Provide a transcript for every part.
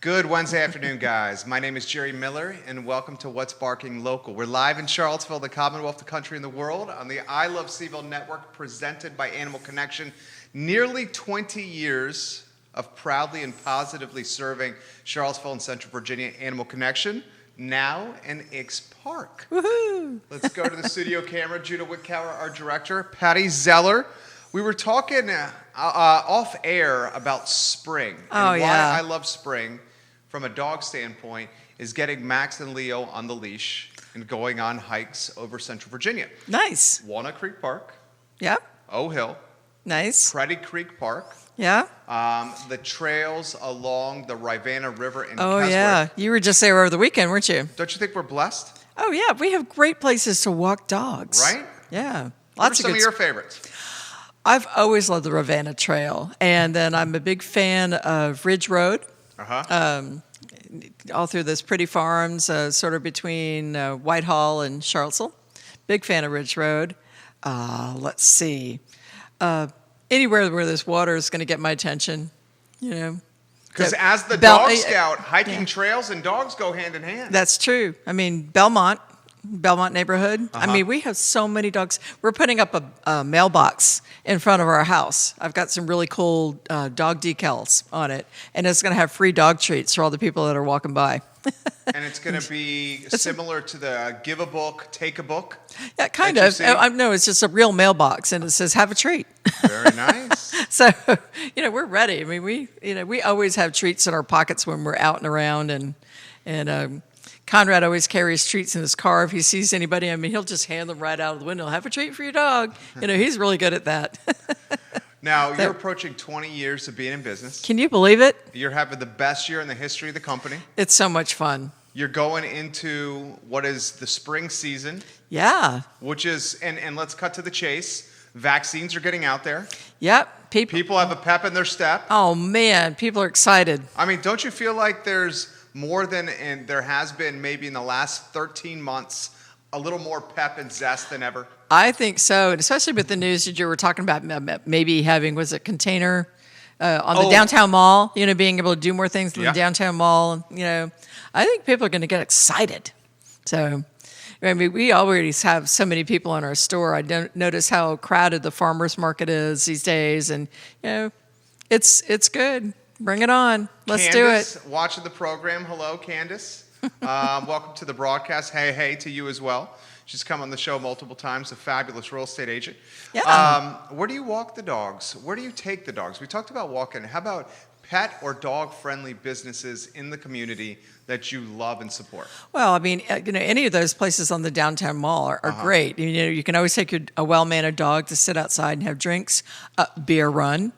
Good Wednesday afternoon, guys. My name is Jerry Miller, and welcome to What's Barking Local. We're live in Charlottesville, the Commonwealth, the country, and the world on the I Love CVille Network, presented by Animal Connection. Nearly 20 years of proudly and positively serving Charlottesville and Central Virginia. Animal Connection, now in Ix Park. Woohoo! Let's go to the studio camera. Judah Whitcower, our director. Patty Zeller. We were talking off air about spring. And why I love spring from a dog standpoint is getting Max and Leo on the leash and going on hikes over Central Virginia. Nice. Walnut Creek Park. Yeah. O Hill. Nice. Pretty Creek Park. Yeah. The trails along the Rivanna River in Oh, Keswick. yeah. You were just there over the weekend, weren't you? Don't you think we're blessed? Oh, yeah. We have great places to walk dogs. Right? Yeah. What are some of your favorites? I've always loved the Rivanna Trail. And then I'm a big fan of Ridge Road. All through those pretty farms, sort of between Whitehall and Charlottesville. Big fan of Ridge Road. Let's see. Anywhere where there's water is going to get my attention, you know. Because as the dog scout, hiking trails and dogs go hand in hand. That's true. I mean, Belmont neighborhood. I mean, we have so many dogs. We're putting up a mailbox in front of our house. I've got some really cool dog decals on it, and it's going to have free dog treats for all the people that are walking by. And it's going to be similar to the give a book, take a book? Yeah, kind of. No, it's just a real mailbox, and it says, have a treat. Very nice. So, we're ready. I mean, we always have treats in our pockets when we're out and around, and Conrad always carries treats in his car. If he sees anybody, I mean, he'll just hand them right out of the window. Have a treat for your dog. He's really good at that. Now, you're approaching 20 years of being in business. Can you believe it? You're having the best year in the history of the company. It's so much fun. You're going into what is the spring season. Yeah. Which is, and let's cut to the chase. Vaccines are getting out there. Yep. People have a pep in their step. Oh, man. People are excited. I mean, don't you feel like there's more than, and there has been maybe in the last 13 months, a little more pep and zest than ever? I think so, and especially with the news that you were talking about maybe having, was it container on the downtown mall, being able to do more things in the downtown mall. I think people are going to get excited. So, I mean, we already have so many people in our store. I don't notice how crowded the farmers market is these days, and, it's good. Bring it on. Let's do it. Watching the program. Hello, Candace. Welcome to the broadcast. Hey to you as well. She's come on the show multiple times, a fabulous real estate agent. Yeah. Where do you walk the dogs? Where do you take the dogs? We talked about walking. How about pet or dog-friendly businesses in the community that you love and support? Well, I mean, any of those places on the downtown mall are great. You can always take a well-mannered dog to sit outside and have drinks, beer run.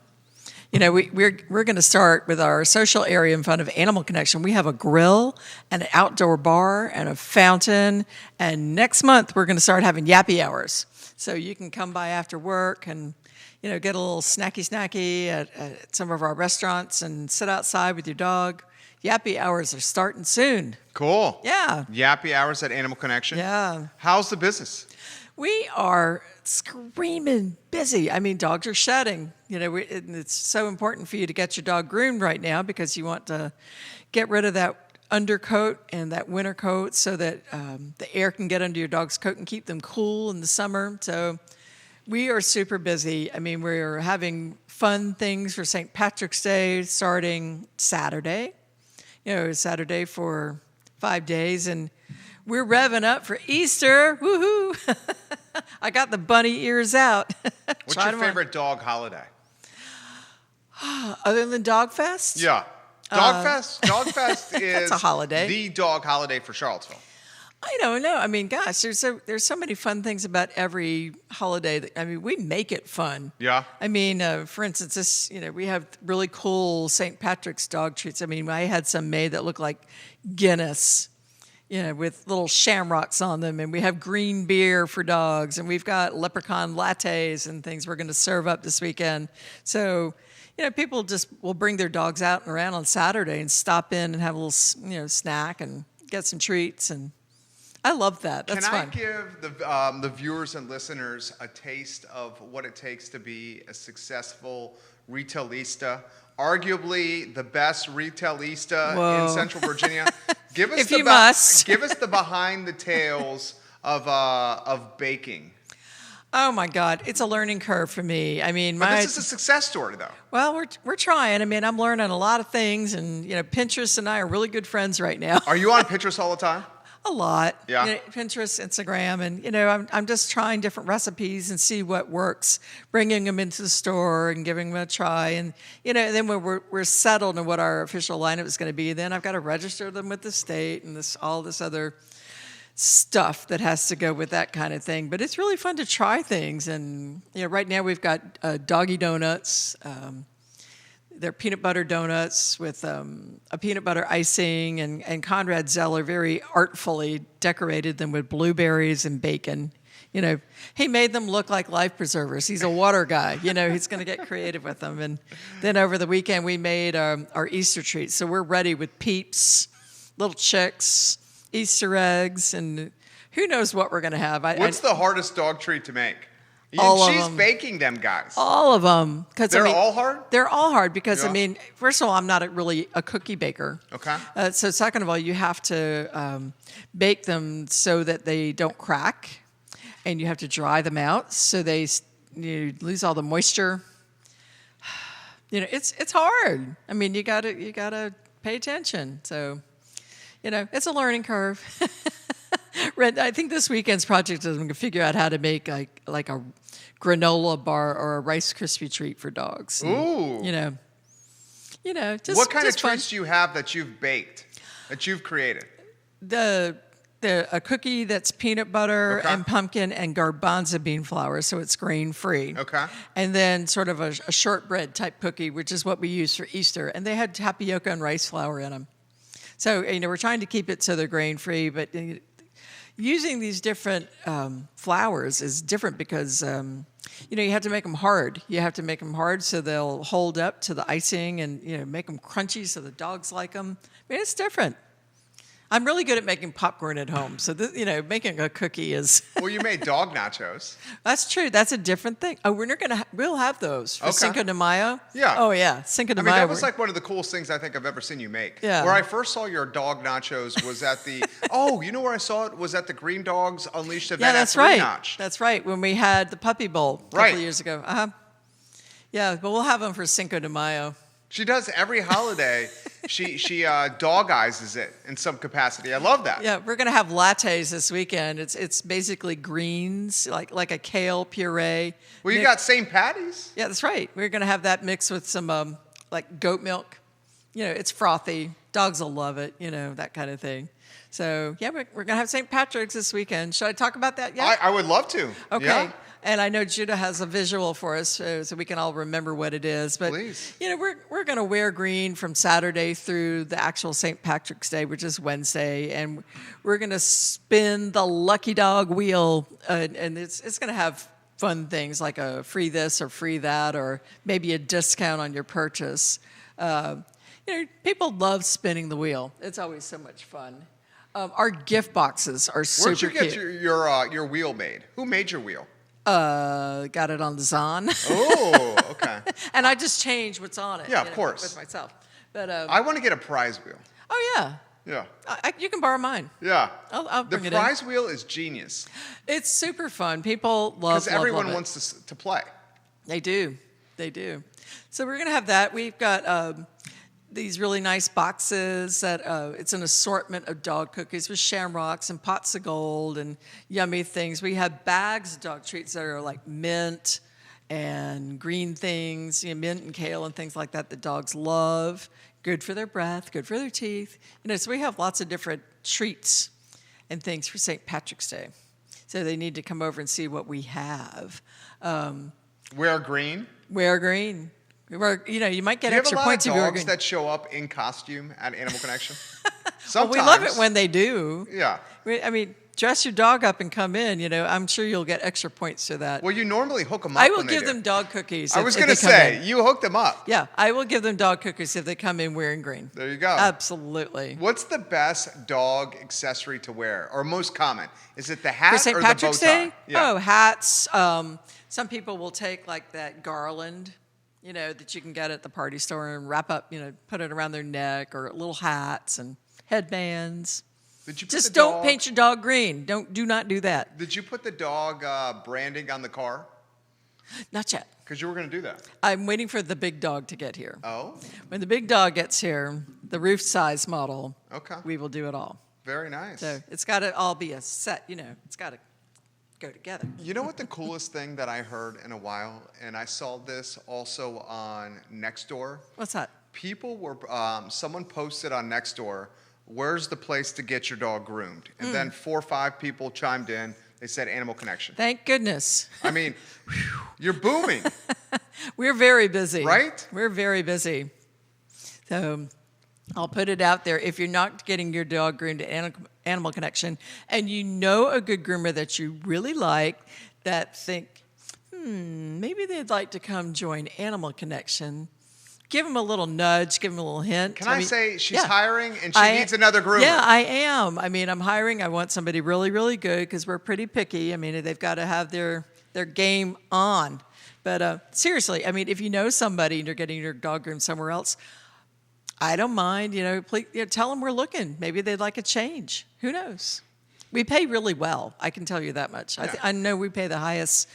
We're going to start with our social area in front of Animal Connection. We have a grill and an outdoor bar and a fountain. And next month, we're going to start having yappy hours. So you can come by after work and, get a little snacky at some of our restaurants and sit outside with your dog. Yappy hours are starting soon. Cool. Yeah. Yappy hours at Animal Connection. Yeah. How's the business? We are screaming busy. I mean, dogs are shedding. It's so important for you to get your dog groomed right now because you want to get rid of that undercoat and that winter coat so that the air can get under your dog's coat and keep them cool in the summer. So we are super busy. I mean, we're having fun things for St. Patrick's Day starting Saturday. Saturday for 5 days, and we're revving up for Easter. Woohoo! I got the bunny ears out. What's your favorite dog holiday? Other than Dog Fest? Yeah. Dog Fest is that's a holiday. The dog holiday for Charlottesville. I don't know. I mean, gosh, there's so many fun things about every holiday. We make it fun. Yeah. I mean, for instance, we have really cool St. Patrick's dog treats. I mean, I had some made that look like Guinness, with little shamrocks on them. And we have green beer for dogs. And we've got leprechaun lattes and things we're going to serve up this weekend. So, people just will bring their dogs out and around on Saturday and stop in and have a little, snack and get some treats. And I love that. That's fun. Can I give the viewers and listeners a taste of what it takes to be a successful retailista, arguably the best retailista Whoa. in Central Virginia. Give us If you must. Give us the behind the tales of baking. Oh my God, it's a learning curve for me. I mean, But this is a success story, though. well, we're trying. I mean, I'm learning a lot of things, and Pinterest and I are really good friends right now. Are you on Pinterest all the time? A lot. Yeah. Pinterest, Instagram, and I'm just trying different recipes and see what works, bringing them into the store and giving them a try, and then when we're settled on what our official lineup is going to be, then I've got to register them with the state and all this other stuff that has to go with that kind of thing. But it's really fun to try things, and right now we've got doggy donuts. They're peanut butter donuts with a peanut butter icing, and Conrad Zeller very artfully decorated them with blueberries and bacon. He made them look like life preservers. He's a water guy. He's going to get creative with them. And then over the weekend, we made our Easter treats. So we're ready with Peeps, little chicks, Easter eggs, and who knows what we're going to have. What's the hardest dog treat to make? All of She's them. baking them, guys. All of them. They're all hard? They're all hard because, Yeah. first of all, I'm not really a cookie baker. Okay. So second of all, you have to bake them so that they don't crack, and you have to dry them out so you lose all the moisture. It's hard. I mean, you gotta pay attention. So, it's a learning curve. I think this weekend's project is going to figure out how to make like a granola bar or a Rice Krispie treat for dogs. Ooh. Just What kind of just fun. treats do you have that you've baked, that you've created? A cookie that's peanut butter Okay. and pumpkin and garbanzo bean flour, so it's grain-free. Okay. And then sort of a shortbread type cookie, which is what we use for Easter. And they had tapioca and rice flour in them. So, we're trying to keep it so they're grain-free, but using these different flours is different because, you have to make them hard. You have to make them hard so they'll hold up to the icing and, make them crunchy so the dogs like them. I mean, it's different. I'm really good at making popcorn at home. So, making a cookie is... Well, you made dog nachos. That's true. That's a different thing. Oh, we'll have those for Okay. Cinco de Mayo. Yeah. Oh, yeah. Cinco de I mean, Mayo. that was like one of the coolest things I think I've ever seen you make. Yeah. Where I first saw your dog nachos was at the, where I saw it was at the Green Dogs Unleashed event Yeah, that's at Three right. Notch. That's right. When we had the Puppy Bowl a couple Right. of years ago. Uh-huh. Yeah, but we'll have them for Cinco de Mayo. She does every holiday. she dog eyes it in some capacity. I love that. Yeah, we're going to have lattes this weekend. It's basically greens, like a kale puree. Well, you got St. Patty's. Yeah, that's right. We're going to have that mixed with some like goat milk. It's frothy. Dogs will love it, that kind of thing. So, yeah, we're going to have St. Patrick's this weekend. Should I talk about that yet? I would love to. Okay. Yeah. And I know Judah has a visual for us so we can all remember what it is. But, Please. we're going to wear green from Saturday through the actual St. Patrick's Day, which is Wednesday. And we're going to spin the lucky dog wheel. And it's going to have fun things like a free this or free that or maybe a discount on your purchase. People love spinning the wheel. It's always so much fun. Our gift boxes are super Where'd you get cute. your wheel made? Who made your wheel? Got it on the Zon. Oh, okay. And I just changed what's on it. Yeah, of course. With myself. But I want to get a prize wheel. oh yeah, Yeah. you can borrow mine. Yeah. I'll The bring it prize wheel is genius It's super fun. People love because everyone love it. wants to play. They do. So we're gonna have that. We've got these really nice boxes that it's an assortment of dog cookies with shamrocks and pots of gold and yummy things. We have bags of dog treats that are like mint and green things, mint and kale and things like that dogs love. Good for their breath, good for their teeth. So we have lots of different treats and things for St. Patrick's Day. So they need to come over and see what we have. Wear green. Wear green. You might get Do you have extra a lot points of if you wear dogs green. that show up in costume at Animal Connection? Well, Sometimes. we love it when they do. Yeah. I mean, dress your dog up and come in. I'm sure you'll get extra points for that. Well, you normally hook them up. I will when they give do. them dog cookies. I if- was if going to they come say, in. you hooked them up. Yeah, I will give them dog cookies if they come in wearing green. There you go. Absolutely. What's the best dog accessory to wear, or most common? Is it the hat For St. or Patrick's the bow tie? Day? Yeah. Oh, hats. Some people will take like that garland that you can get at the party store and wrap up, put it around their neck, or little hats and headbands. Did you put Just the don't dog, paint your dog green. Do not do that. Did you put the dog branding on the car? Not yet. Because you were going to do that. I'm waiting for the big dog to get here. Oh, When the big dog gets here, the roof size model, okay. we will do it all. Very nice. So it's got to all be a set, it's got to go together. You know what the coolest thing that I heard in a while, and I saw this also on Nextdoor? What's that? People were, someone posted on Nextdoor, where's the place to get your dog groomed? And then 4 or 5 people chimed in. They said Animal Connection. Thank goodness. I mean, you're booming. We're very busy. Right? We're very busy. So I'll put it out there. If you're not getting your dog groomed at Animal Connection, and you know a good groomer that you really like, that think, maybe they'd like to come join Animal Connection, give them a little nudge, give them a little hint. Can I say she's yeah. hiring and she needs another groomer? Yeah, I am. I mean, I'm hiring. I want somebody really, really good because we're pretty picky. I mean, they've got to have their game on. But seriously, I mean, if you know somebody and you're getting your dog groomed somewhere else, I don't mind. Please, tell them we're looking. Maybe they'd like a change. Who knows? We pay really well. I can tell you that much. Yeah. I know we pay the highest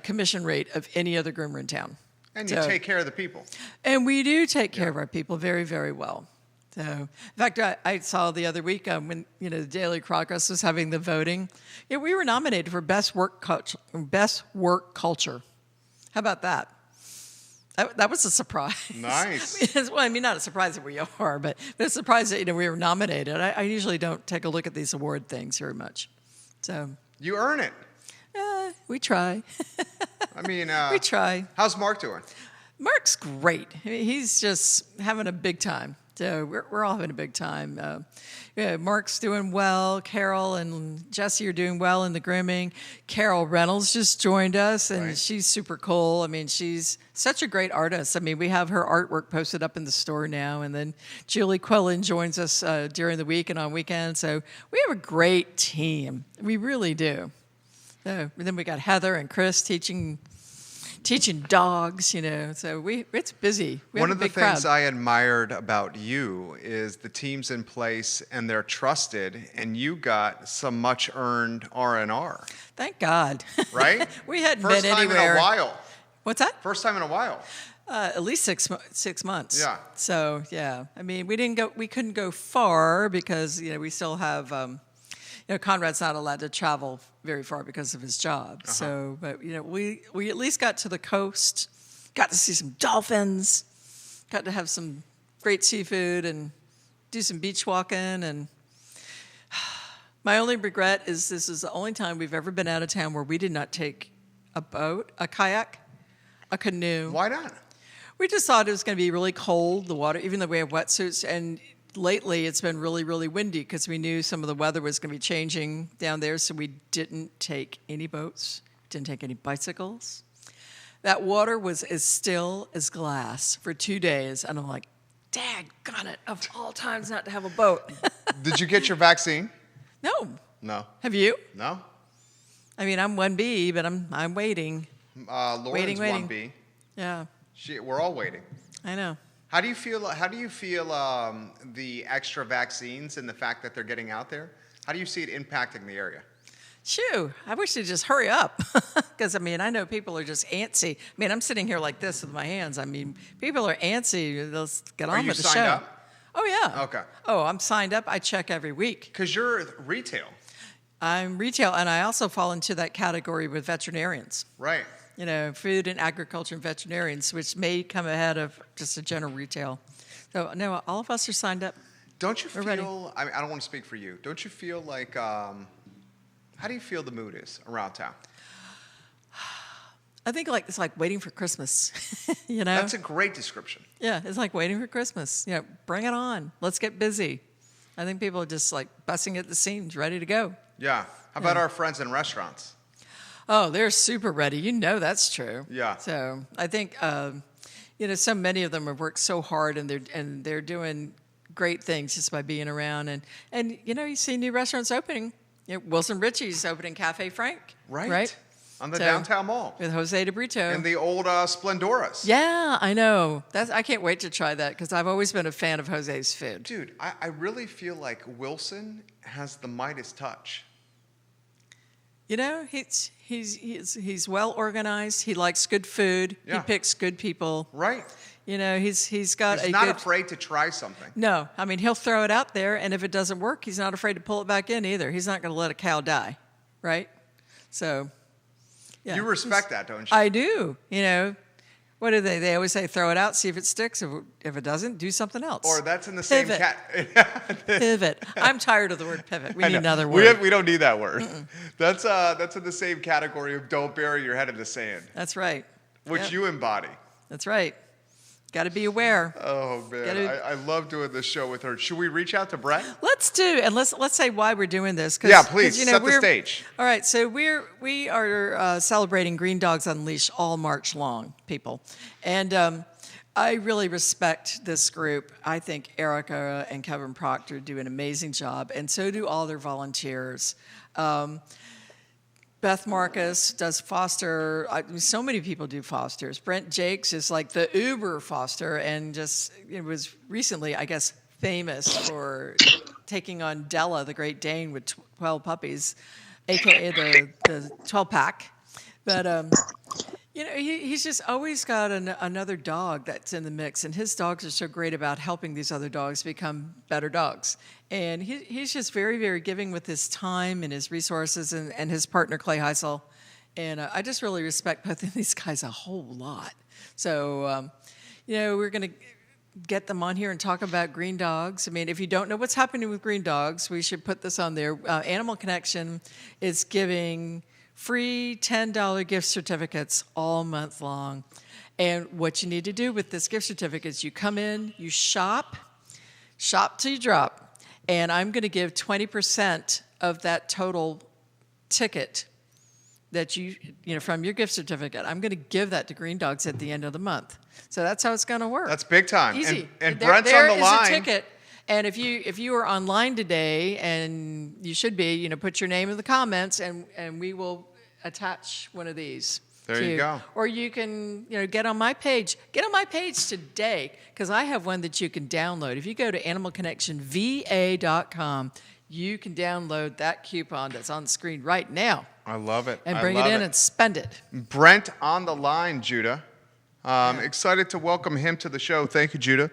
commission rate of any other groomer in town. And you take care of the people. And we do take care of our people very, very well. So, in fact, I saw the other week when the Daily Progress was having the voting. We were nominated for best work culture. How about that? That was a surprise. Nice. Well, I mean, not a surprise that we are, but a surprise that we were nominated. I usually don't take a look at these award things very much. So You earn it. we try. I mean, We try. how's Mark doing? Mark's great. I mean, he's just having a big time. So we're all having a big time. Mark's doing well. Carol and Jesse are doing well in the grooming. Carol Reynolds just joined us, and Right. she's super cool. I mean, she's such a great artist. I mean, we have her artwork posted up in the store now. And then Julie Quillen joins us during the week and on weekends. So we have a great team. We really do. So, and then we got Heather and Chris teaching dogs, so it's busy. We One have of a the big things crowd. I admired about you is the team's in place and they're trusted, and you got some much earned R&R, Thank God. right? We hadn't First been time anywhere. in a while. What's that? First time in a while. At least 6 months. Yeah. So yeah, I mean, we couldn't go far because we still have. Conrad's not allowed to travel very far because of his job. So, but we at least got to the coast, got to see some dolphins, got to have some great seafood and do some beach walking. And my only regret is this is the only time we've ever been out of town where we did not take a boat, a kayak, a canoe. Why not? We just thought it was going to be really cold, the water, even though we have wetsuits. And lately it's been really, really windy because we knew some of the weather was going to be changing down there. So we didn't take any boats, didn't take any bicycles. That water was as still as glass for 2 days. And I'm like, daggone it, of all times not to have a boat. Did you get your vaccine? No. No. Have you? No? I mean, I'm 1B, but I'm waiting. Lauren's Waiting. 1B. Yeah, We're all waiting. I know. How do you feel the extra vaccines and the fact that they're getting out there? How do you see it impacting the area? Shoo, I wish they'd just hurry up. Because, I mean, I know people are just antsy. I mean, I'm sitting here like this with my hands. I mean, people are antsy. They'll get on with the show. Are you signed up? Oh, yeah. Okay. Oh, I'm signed up. I check every week. Because you're retail. I'm retail, and I also fall into that category with veterinarians. Right. Food and agriculture and veterinarians, which may come ahead of just a general retail. So, no, all of us are signed up. Don't you We're ready. feel, I don't want to speak for you, don't you feel like, how do you feel the mood is around town? I think it's like waiting for Christmas, That's a great description. Yeah, it's like waiting for Christmas. Bring it on. Let's get busy. I think people are just like busting at the seams, ready to go. Yeah. How about our friends in restaurants? Oh, they're super ready. That's true. Yeah. So I think, so many of them have worked so hard, and they're doing great things just by being around. And you see new restaurants opening. Wilson Ritchie's opening Cafe Frank. Right. On the downtown mall. With Jose de Brito. And the old Splendoras. Yeah, I know. I can't wait to try that because I've always been a fan of Jose's food. Dude, I really feel like Wilson has the Midas touch. You know, he's well organized. He likes good food. Yeah. He picks good people. Right. You know, he's got He's not afraid to try something. No, I mean, he'll throw it out there, and if it doesn't work, he's not afraid to pull it back in either. He's not going to let a cow die, right? So, yeah. You respect that, don't you? I do. You know, what do they? They always say, throw it out, see if it sticks. If it doesn't, do something else. Or that's in the same Pivot. I'm tired of the word pivot. We need another word. We don't need that word. That's in the same category of don't bury your head in the sand. That's right. Which you embody. That's right. Got to be aware. Oh man, I love doing this show with her. Should we reach out to Brent? Let's do, and let's say why we're doing this. Yeah, please set the stage. All right, so we are celebrating Green Dogs Unleashed all March long, people, and I really respect this group. I think Erica and Kevin Proctor do an amazing job, and so do all their volunteers. Beth Marcus does foster. So many people do fosters. Brent Jacques is like the Uber foster, and it was recently, I guess, famous for taking on Della, the Great Dane, with 12 puppies, aka the 12-pack. But you know, he's just always got another dog that's in the mix, and his dogs are so great about helping these other dogs become better dogs. And he's just very, very giving with his time and his resources, and his partner, Clay Heisel. And I just really respect both of these guys a whole lot. So, you know, we're going to get them on here and talk about green dogs. I mean, if you don't know what's happening with green dogs, we should put this on there. Animal Connection is giving free $10 gift certificates all month long. And what you need to do with this gift certificate is you come in, you shop till you drop. And I'm going to give 20% of that total ticket that you know, from your gift certificate. I'm going to give that to Green Dogs at the end of the month. So that's how it's going to work. That's big time. Easy. And Brent's on the line. There is a ticket. And if you are online today, and you should be, you know, put your name in the comments, and we will attach one of these. There you go. Or you can, you know, get on my page. Get on my page today, because I have one that you can download. If you go to animalconnectionva.com, you can download that coupon that's on the screen right now. I love it. And bring it in and spend it. Brent on the line, Judah. Excited to welcome him to the show. Thank you, Judah.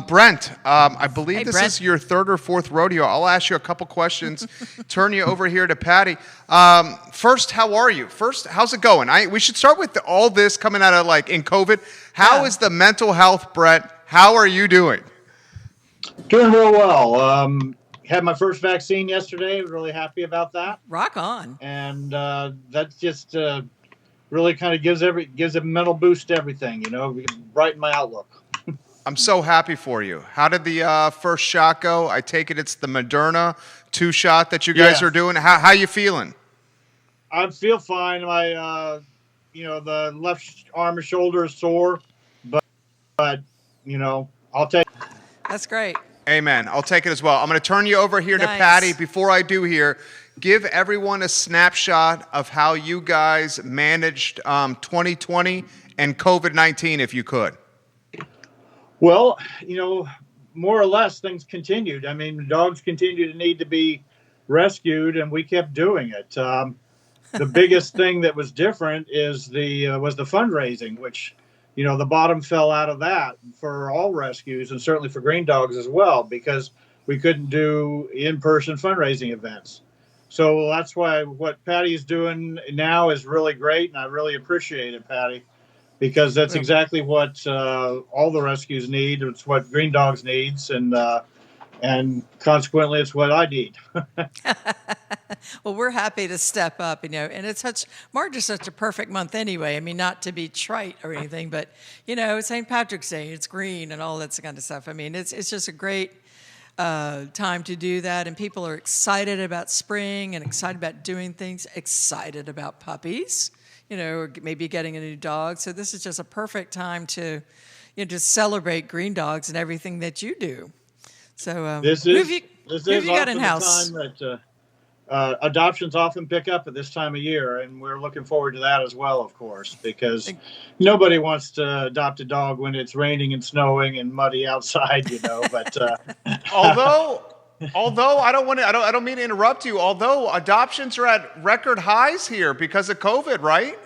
Brent, I believe this is your third or fourth rodeo. I'll ask you a couple questions, turn you over here to Patty. First, how are you? First, how's it going? We should start with all this coming out of in COVID. How is the mental health, Brent? How are you doing? Doing real well. Had my first vaccine yesterday. Really happy about that. Rock on. And that just really kind of gives a mental boost to everything, you know, brighten my outlook. I'm so happy for you. How did the first shot go? I take it it's the Moderna 2-shot that you guys are doing. How you feeling? I feel fine. My, the left arm and shoulder is sore, but you know, I'll take. That's great. Amen. I'll take it as well. I'm going to turn you over here to Patty. Before I do here, give everyone a snapshot of how you guys managed 2020 and COVID-19, if you could. Well, you know, more or less things continued. I mean, dogs continue to need to be rescued, and we kept doing it. The biggest thing that was different was the fundraising, which, you know, the bottom fell out of that for all rescues, and certainly for green dogs as well, because we couldn't do in-person fundraising events. So that's why what Patty is doing now is really great, and I really appreciate it, Patty. Because that's exactly what all the rescues need. It's what Green Dogs needs, and consequently, it's what I need. Well, we're happy to step up, you know. And March is such a perfect month anyway. I mean, not to be trite or anything, but you know, St. Patrick's Day, it's green and all that kind of stuff. I mean, it's just a great time to do that, and people are excited about spring and excited about doing things, excited about puppies. You know, or maybe getting a new dog. So this is just a perfect time to, you know, just celebrate green dogs and everything that you do. So this is who have you got in house? The time adoptions often pick up at this time of year, and we're looking forward to that as well, of course, because nobody wants to adopt a dog when it's raining and snowing and muddy outside, But although I don't mean to interrupt you. Although adoptions are at record highs here because of COVID, right?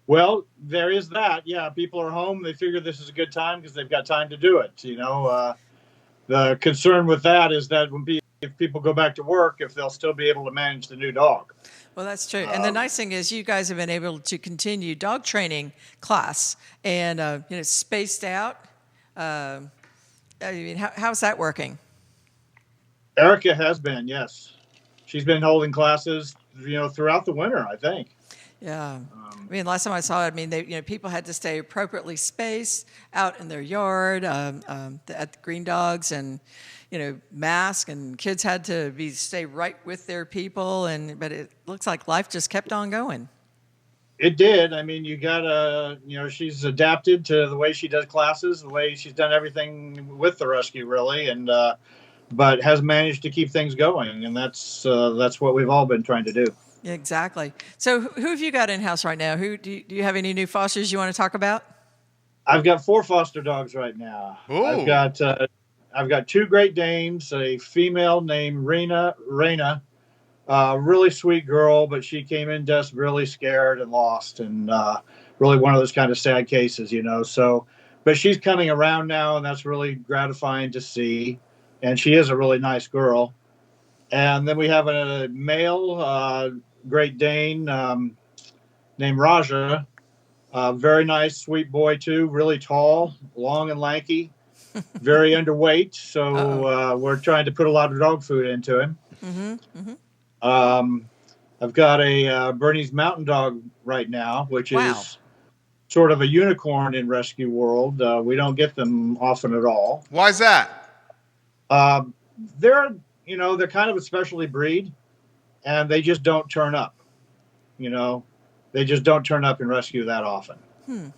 Well, there is that. Yeah, people are home. They figure this is a good time because they've got time to do it. The concern with that is that if people go back to work, if they'll still be able to manage the new dog. Well, that's true. And the nice thing is you guys have been able to continue dog training class and, spaced out. How's that working? Erica has been, yes. She's been holding classes, throughout the winter, I think. Yeah. Last time I saw it, people had to stay appropriately spaced out in their yard at the green dogs and, mask, and kids had to stay right with their people. But it looks like life just kept on going. It did. You gotta, she's adapted to the way she does classes, the way she's done everything with the rescue, really. And, but has managed to keep things going. And that's what we've all been trying to do. Exactly. So who have you got in-house right now? Do you have any new fosters you want to talk about? I've got 4 foster dogs right now. Ooh. I've got 2 Great Danes, a female named Raina, really sweet girl, but she came in just really scared and lost, and really one of those kind of sad cases, So, but she's coming around now, and that's really gratifying to see. And she is a really nice girl. And then we have a male Great Dane named Raja. Very nice, sweet boy, too. Really tall, long and lanky, very underweight. So we're trying to put a lot of dog food into him. Mm-hmm, mm-hmm. I've got a Bernese Mountain Dog right now, which is sort of a unicorn in rescue world. We don't get them often at all. Why is that? They're kind of a specialty breed, and they just don't turn up. They just don't turn up in rescue that often.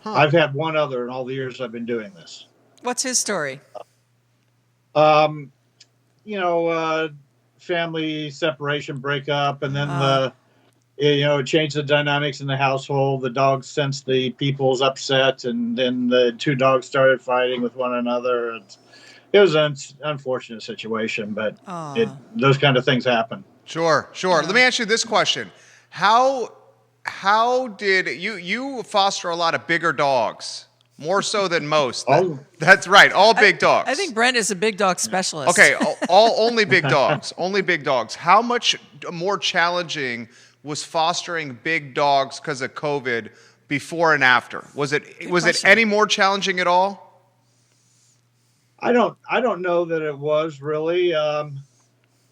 Huh. I've had one other in all the years I've been doing this. What's his story? Family separation, breakup, and then it changed the dynamics in the household. The dogs sensed the people's upset, and then the 2 dogs started fighting with one another. It was an unfortunate situation, but those kind of things happen. Sure. Let me ask you this question: How did you foster a lot of bigger dogs, more so than most? That's right, all big dogs. I think Brent is a big dog specialist. Okay, only big dogs, only big dogs. How much more challenging was fostering big dogs because of COVID before and after? Was it any more challenging at all? I don't know that it was really,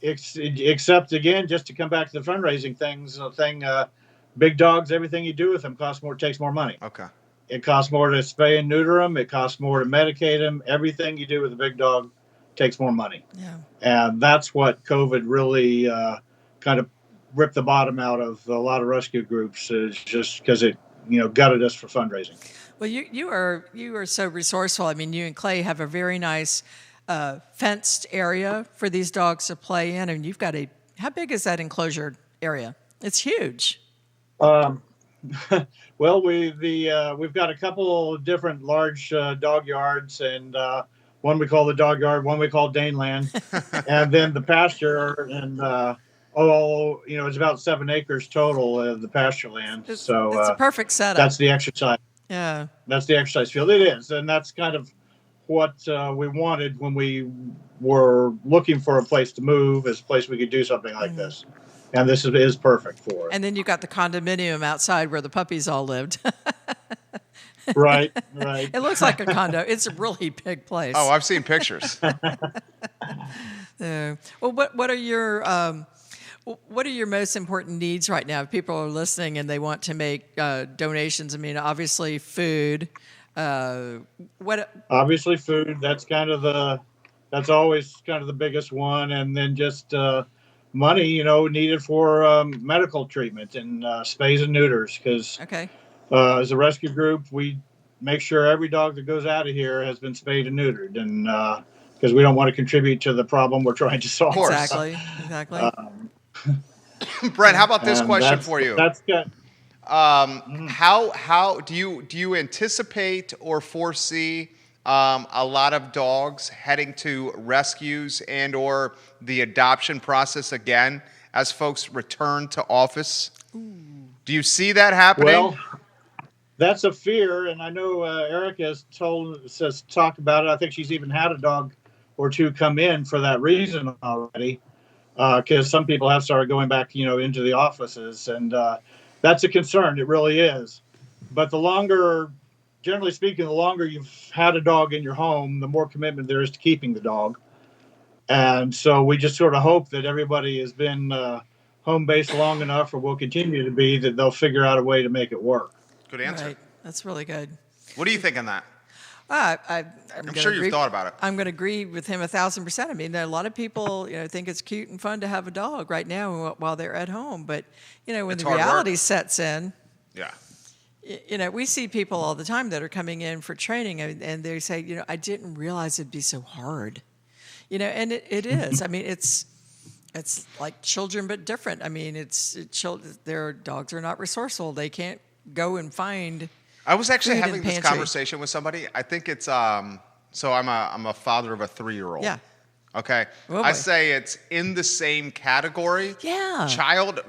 except again, just to come back to the fundraising thing, big dogs, everything you do with them takes more money. Okay. It costs more to spay and neuter them. It costs more to medicate them. Everything you do with a big dog takes more money. Yeah. And that's what COVID really kind of ripped the bottom out of a lot of rescue groups, is just because it, gutted us for fundraising. Well, you are so resourceful. You and Clay have a very nice fenced area for these dogs to play in, and you've got how big is that enclosure area? It's huge. Well, we've got a couple of different large dog yards, and one we call the dog yard, one we call Daneland, and then the pasture, and it's about 7 acres total of the pasture land. It's a perfect setup. That's the exercise. Yeah. That's the exercise field. It is. And that's kind of what we wanted when we were looking for a place to move, as a place we could do something like this. And this is perfect for it. And then you got the condominium outside where the puppies all lived. Right. It looks like a condo. It's a really big place. Oh, I've seen pictures. Well, what are your most important needs right now? If people are listening and they want to make donations, obviously food. Obviously food. That's always kind of the biggest one, and then just money, needed for medical treatment and spays and neuters. Because as a rescue group, we make sure every dog that goes out of here has been spayed and neutered, and because we don't want to contribute to the problem we're trying to solve. Exactly. Brent, how about this And question for you? that's good. How do you anticipate or foresee a lot of dogs heading to rescues and or the adoption process again as folks return to office? Do you see that happening? Well, that's a fear, and I know Erica says talk about it. I think she's even had a dog or two come in for that reason already, because some people have started going back, into the offices, and that's a concern. It really is. But generally speaking, the longer you've had a dog in your home, the more commitment there is to keeping the dog. And so we just sort of hope that everybody has been home based long enough, or will continue to be, that they'll figure out a way to make it work. Good answer. Right. That's really good. What do you think on that? I'm sure you've thought about it. I'm going to agree with him 1,000%. I mean, a lot of people, think it's cute and fun to have a dog right now while they're at home, but when It's the hard reality work. sets in, Yeah. we see people all the time that are coming in for training, and they say, I didn't realize it'd be so hard, and it is. I mean, it's like children, but different. I mean, their dogs are not resourceful. They can't go and find. I was actually food in having this pantry. conversation with somebody. I think it's so I'm a father of a 3-year-old. Yeah. Okay. Oh, I boy. say it's in the same category. Yeah.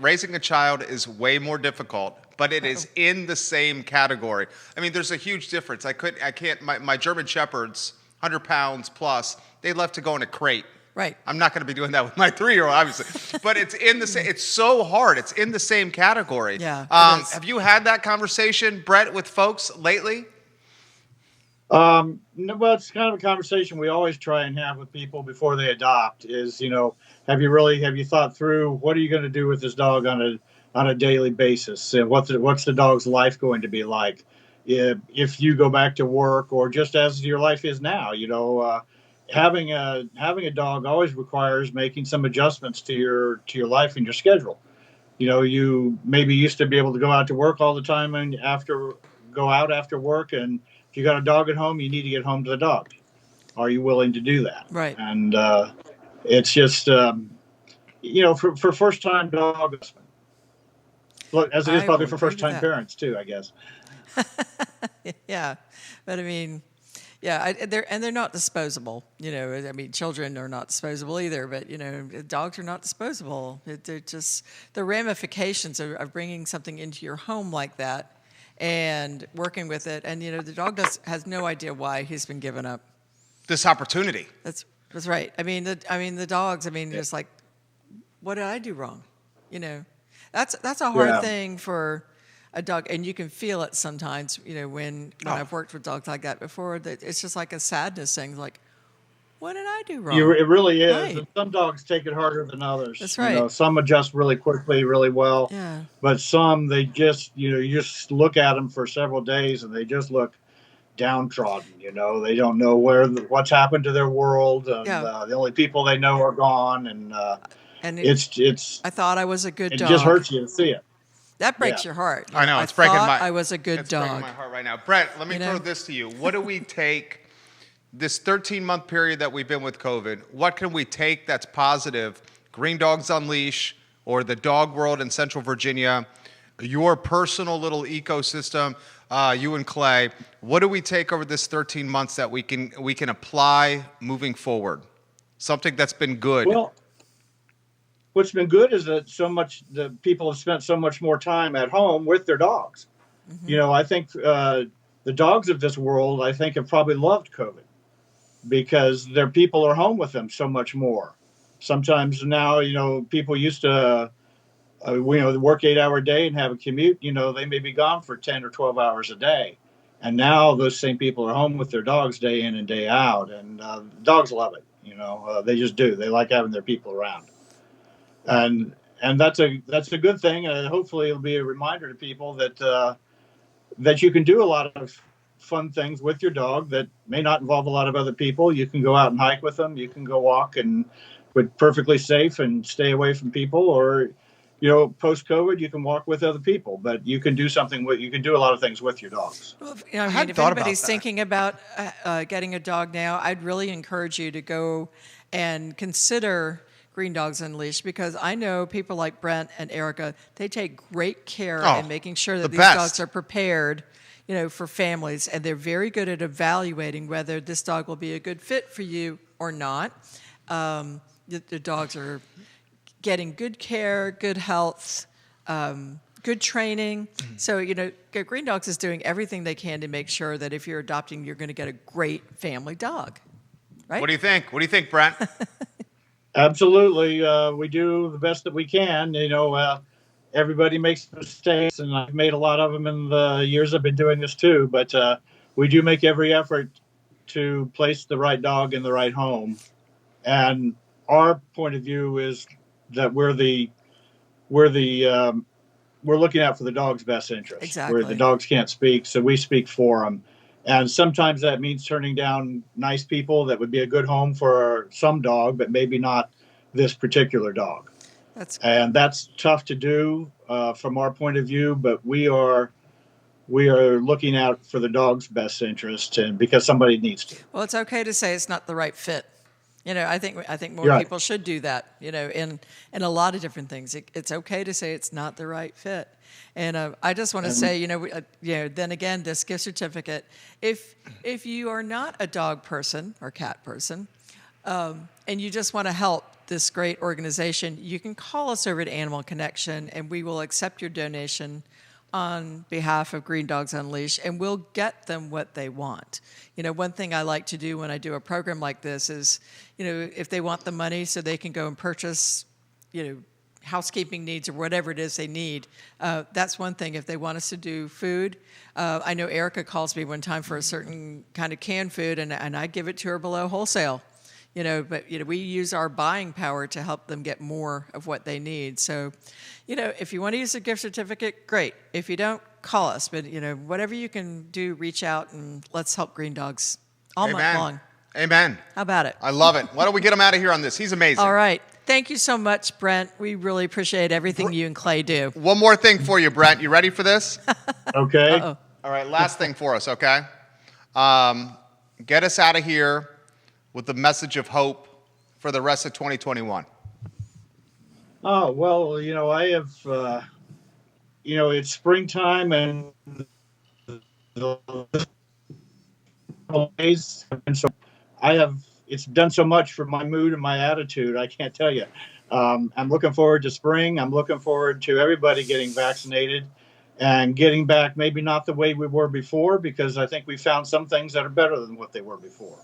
Raising a child is way more difficult, but it is in the same category. I mean, there's a huge difference. I can't my German Shepherds, 100 pounds plus, they love to go in a crate. Right. I'm not going to be doing that with my 3-year-old, obviously. But it's in the same. It's so hard. It's in the same category. Yeah, it is. Have you had that conversation, Brett, with folks lately? No, well, it's kind of a conversation we always try and have with people before they adopt. Is have you thought through what are you going to do with this dog on a daily basis? And what's the dog's life going to be like if you go back to work, or just as your life is now? Having a dog always requires making some adjustments to your life and your schedule. You maybe used to be able to go out to work all the time and go out after work, and if you got a dog at home, you need to get home to the dog. Are you willing to do that? Right. And it's just for first time dogs, look, as it is I probably will for agree first with time that. parents too, I guess. Yeah, but I mean, yeah, they're not disposable. I mean, children are not disposable either. But dogs are not disposable. They're just the ramifications of bringing something into your home like that and working with it. And the dog has no idea why he's been given up. This opportunity. That's right. I mean, the dogs. I mean, just like, what did I do wrong? That's a hard Yeah. thing for a dog, and you can feel it sometimes. When I've worked with dogs like that before, that it's just like a sadness thing. Like, what did I do wrong? It really is. Right. And some dogs take it harder than others. That's right. Some adjust really quickly, really well. Yeah. But some, they just, you just look at them for several days and they just look downtrodden. They don't know what's happened to their world. And Yeah. the only people they know are gone. And And it's I thought I was a good it dog. just hurts you to see it. That breaks Yeah. your heart. I know, it's breaking thought my. I was a good It's breaking dog. my heart right now. Brett, let me You know? throw this to you. What do we take this 13-month period that we've been with COVID? What can we take that's positive? Green Dogs Unleash, or the dog world in Central Virginia, your personal little ecosystem, you and Clay. What do we take over this 13 months that we can apply moving forward? Something that's been good. Well, what's been good is that the people have spent so much more time at home with their dogs. Mm-hmm. I think the dogs of this world, I think, have probably loved COVID because their people are home with them so much more. Sometimes now, people used to, work 8-hour day and have a commute. They may be gone for 10 or 12 hours a day. And now those same people are home with their dogs day in and day out. And dogs love it. They just do. They like having their people around. And that's a good thing. And hopefully it'll be a reminder to people that you can do a lot of fun things with your dog that may not involve a lot of other people. You can go out and hike with them. You can go walk but perfectly safe and stay away from people. Or, post COVID, you can walk with other people. But you can do you can do a lot of things with your dogs. Well, if hadn't thought about anybody's that. thinking about getting a dog now, I'd really encourage you to go and consider Green Dogs Unleashed, because I know people like Brent and Erica, they take great care Oh, in making sure that the these best. dogs are prepared, for families, and they're very good at evaluating whether this dog will be a good fit for you or not. The dogs are getting good care, good health, good training. So, Green Dogs is doing everything they can to make sure that if you're adopting, you're going to get a great family dog. Right? What do you think? What do you think, Brent? Absolutely. We do the best that we can. Everybody makes mistakes, and I've made a lot of them in the years I've been doing this too. But we do make every effort to place the right dog in the right home. And our point of view is that we're looking out for the dog's best interest. Exactly. Where the dogs can't speak, so we speak for them. And sometimes that means turning down nice people that would be a good home for some dog, but maybe not this particular dog. That's tough to do from our point of view, but we are looking out for the dog's best interest, and because somebody needs to. Well, it's okay to say it's not the right fit. I think more Right. people should do that. In a lot of different things, it's okay to say it's not the right fit. And I just want to say, then again, this gift certificate. If you are not a dog person or cat person, and you just want to help this great organization, you can call us over at Animal Connection, and we will accept your donation on behalf of Green Dogs Unleashed, and we'll get them what they want. One thing I like to do when I do a program like this is, if they want the money so they can go and purchase, housekeeping needs or whatever it is they need, that's one thing. If they want us to do food, I know Erica calls me one time for a certain kind of canned food, and I give it to her below wholesale. But we use our buying power to help them get more of what they need. So, if you want to use a gift certificate, great. If you don't, call us. But whatever you can do, reach out and let's help Green Dogs all month long. Amen. How about it? I love it. Why don't we get him out of here on this? He's amazing. All right. Thank you so much, Brent. We really appreciate everything you and Clay do. One more thing for you, Brent. You ready for this? Okay. Uh-oh. All right, last thing for us, okay? Get us out of here with the message of hope for the rest of 2021. Oh, well, I have, it's springtime, and the days have been it's done so much for my mood and my attitude, I can't tell you. I'm looking forward to spring. I'm looking forward to everybody getting vaccinated and getting back, maybe not the way we were before, because I think we found some things that are better than what they were before.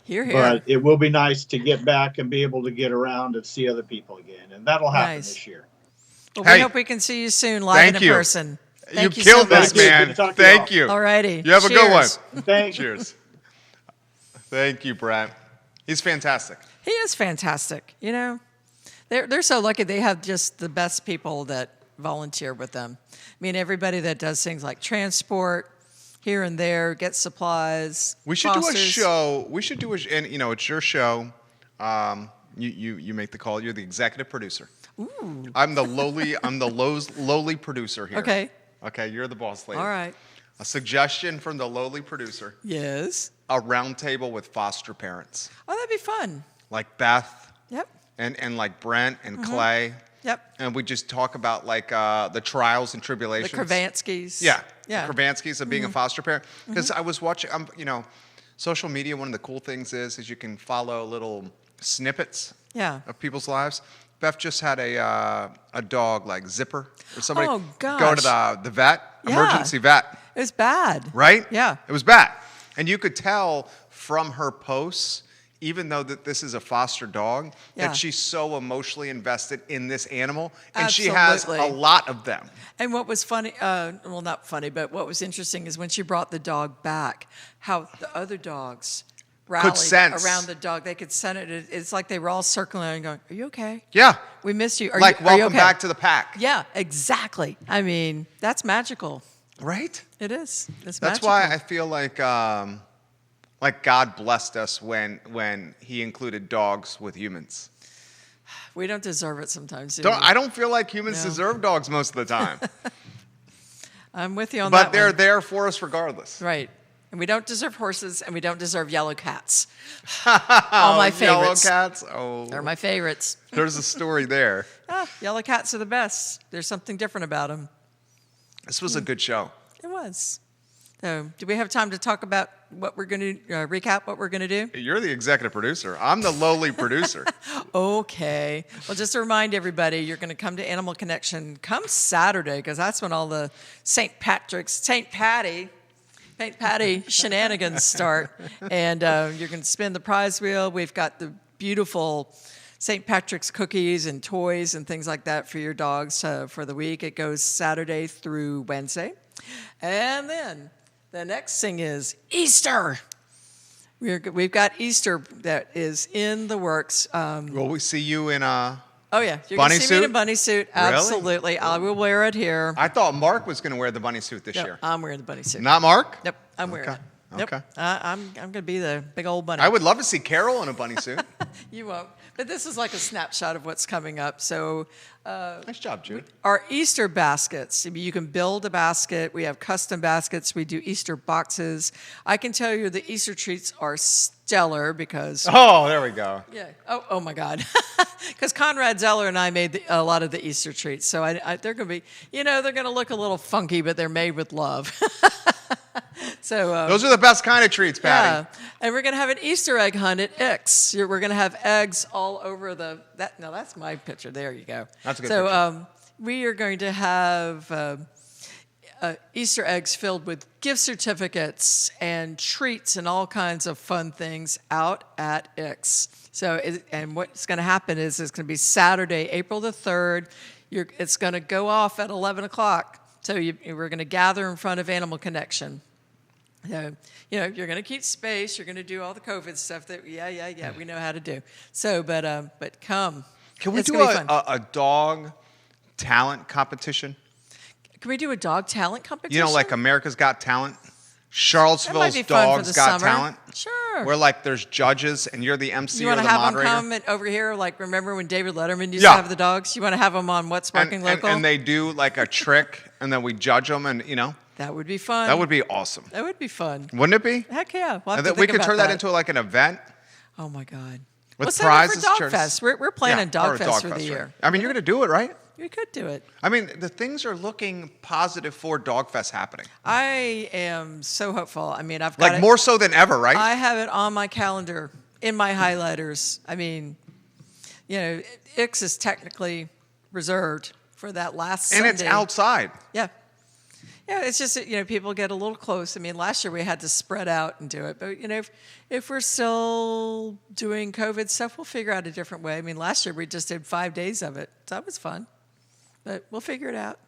Hear, hear. But it will be nice to get back and be able to get around and see other people again. And that'll happen this year. Well, Hey, we hope we can see you soon live in person. Thank you killed so much. this, man. Thank you. All righty. You have a good one. Thanks. Cheers. Thank you, Brent. He's fantastic. He is fantastic. They're so lucky they have just the best people that volunteer with them. I mean, everybody that does things like transport here and there, get supplies. We should fosters. do a show. We should do and it's your show. You make the call. You're the executive producer. Ooh. I'm the lowly producer here. Okay. Okay, you're the boss lady. All right. A suggestion from the lowly producer. Yes. A round table with foster parents. Oh, that'd be fun. Like Beth. Yep. And like Brent and Clay. Yep. And we just talk about like the trials and tribulations. The Kravanskis. Yeah. Yeah. The Kravanskis of being a foster parent. Because I was watching, social media, one of the cool things is you can follow little snippets Yeah. of people's lives. Beth just had a dog like Zipper or somebody Oh, gosh. go to the vet, Yeah. emergency vet, It was bad. right? Yeah. It was bad. And you could tell from her posts, even though that this is a foster dog, Yeah. that she's so emotionally invested in this animal, and she has a Absolutely. lot of them. And what was funny, well, not funny, but what was interesting is when she brought the dog back, how the other dogs rallied sense. around the dog. They could sense it. It's like they were all circling and going, "Are you okay? Yeah. We missed you. Like, are you welcome okay?" back to the pack. Yeah, exactly. I mean, that's magical. Right? It is. It's That's magical. why I feel like God blessed us when He included dogs with humans. We don't deserve it sometimes, do I we? don't feel like humans No. deserve dogs most of the time. I'm with you on that But they're one. there for us regardless. Right. And we don't deserve horses, and we don't deserve yellow cats. All my favorites. Yellow cats? Oh. They're my favorites. There's a story there. Yellow cats are the best. There's something different about them. This was a good show. It was. So, do we have time to talk about what we're going to recap what we're going to do? You're the executive producer. I'm the lowly producer. Okay. Well, just to remind everybody, you're going to come to Animal Connection come Saturday, because that's when all the St. Patty shenanigans start. And you're going to spin the prize wheel. We've got the beautiful St. Patrick's cookies and toys and things like that for your dogs for the week. It goes Saturday through Wednesday. And then the next thing is Easter. We've got Easter that is in the works. Will we see you in a Oh, yeah. You're bunny going to see me in a suit? bunny suit. Really? Absolutely. I will wear it here. I thought Mark was going to wear the bunny suit this No, year. I'm wearing the bunny suit. Not Mark? Nope, I'm wearing Okay. it. Nope. Okay. I'm going to be the big old bunny. I would love to see Carol in a bunny suit. You won't. But this is like a snapshot of what's coming up. So Nice job, Jude. our Easter baskets, I mean, you can build a basket. We have custom baskets. We do Easter boxes. I can tell you the Easter treats are stellar because... Oh, there we go. Yeah. Oh my God. Because Conrad Zeller and I made a lot of the Easter treats. So they're going to be, they're going to look a little funky, but they're made with love. So Those are the best kind of treats, Patty. yeah, and we're going to have an Easter egg hunt at Ix. We're going to have eggs all over No, that's my picture. There you go. That's a good picture. picture. We are going to have Easter eggs filled with gift certificates and treats and all kinds of fun things out at Ix. So, and what's going to happen is it's going to be Saturday, April the 3rd. It's going to go off at 11 o'clock. So we're going to gather in front of Animal Connection. So, you're going to keep space. You're going to do all the COVID stuff that, we know how to do. So, but come. Can we It's do gonna be fun. a dog talent competition? Can we do a dog talent competition? Like America's Got Talent? That might Charlottesville's be fun for Dogs the Got summer. Talent? Sure. Where like there's judges and you're the MC You or want the to have moderator. them come over here? Like, remember when David Letterman used Yeah. to have the dogs? You want to have them on What's Barking Local? and they do like a trick and then we judge them and That would be fun. that would be awesome. That would be fun. Wouldn't it be? Heck yeah. We'll have And to then we think could about turn that into like an event Oh my God. with Let's prizes. have it for Dog chairs. Fest. We're planning Yeah, Dog or Fest for the right? year. I mean, you're going to do it, right? We could do it. I mean, the things are looking positive for Dog Fest happening. I am so hopeful. I mean, I've got Like it. more so than ever, right? I have it on my calendar in my highlighters. I mean, Ix is technically reserved for that last and Sunday. it's outside. Yeah. Yeah, it's just that, people get a little close. I mean, last year we had to spread out and do it. But, if we're still doing COVID stuff, we'll figure out a different way. I mean, last year we just did 5 days of it. So that was fun. But we'll figure it out.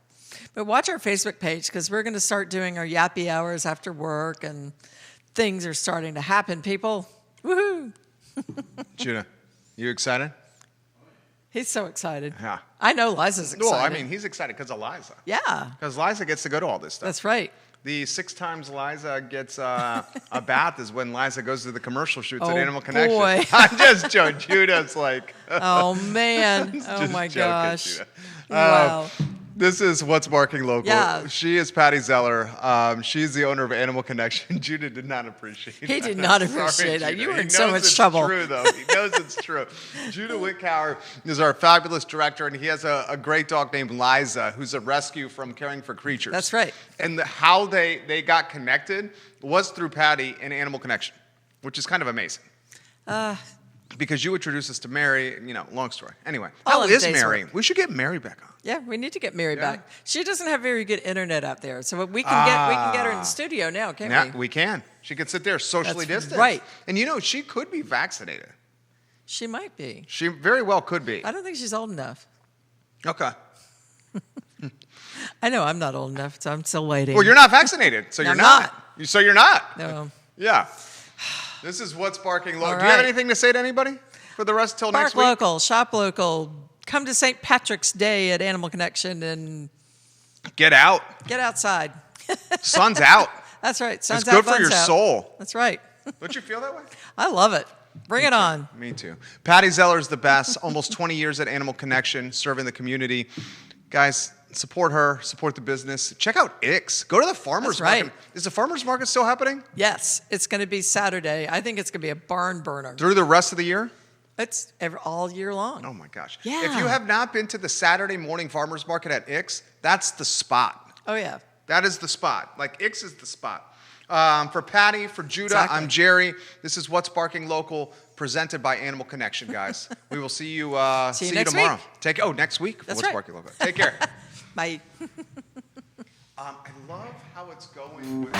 But watch our Facebook page because we're going to start doing our yappy hours after work and things are starting to happen, people. Woohoo! Judah, you excited? He's so excited. Yeah. I know Liza's excited. Well, I mean, he's excited because of Liza. Yeah, Because Liza gets to go to all this stuff. that's right. The 6 times Liza gets a bath is when Liza goes to the commercial shoots at Oh, Animal Connection. boy. I'm just joking. Judah's like, Oh, man. Oh, just my joking, gosh. Judah. Wow. This is What's Barking Local. Yeah. She is Patty Zeller. She's the owner of Animal Connection. Judah did not appreciate that. He did not Sorry, appreciate that. Judah. You were He in so knows much it's trouble. True, though. He knows it's true. Judah Wickower is our fabulous director, and he has a great dog named Liza, who's a rescue from Caring for Creatures. That's right. And how they got connected was through Patty and Animal Connection, which is kind of amazing. Because you introduced us to Mary, long story. Anyway, All how in a is day's Mary? work. We should get Mary back on. Yeah, we need to get Mary Yeah. back. She doesn't have very good internet out there, so we can get her in the studio now, can't Yeah, we? we can. She can sit there socially That's distanced. right. And she could be vaccinated. She might be. She very well could be. I don't think she's old enough. Okay. I know I'm not old enough, so I'm still waiting. Well, you're not vaccinated, so you're I'm not. So you're not. No. Yeah. This is What's Barking Local. All Do you have right. anything to say to anybody for the rest till next Bark week? local, shop local. Come to St. Patrick's Day at Animal Connection and Get out. get outside. Sun's out. That's right. Sun's It's out, good for fun's your out. soul. That's right. Don't you feel that way? I love it. Bring it on. Me too. Patty Zeller's the best. Almost 20 years at Animal Connection, serving the community. Guys, Support her. Support the business. Check out Ix. Go to the farmers That's right. market. Is the farmers market still happening Yes, it's going to be Saturday. I think it's going to be a barn burner. through the rest of the year? It's all year long. Oh my gosh. Yeah. If you have not been to the Saturday morning farmers market at Ix, that's the spot. Oh, yeah. That is the spot. Like, Ix is the spot. For Patty, for Judah, Exactly. I'm Jerry. This is What's Barking Local, presented by Animal Connection, guys. We will see you, See you next tomorrow. week. Next week for That's What's right. Barking Local. Take care. Bye. I love how it's going with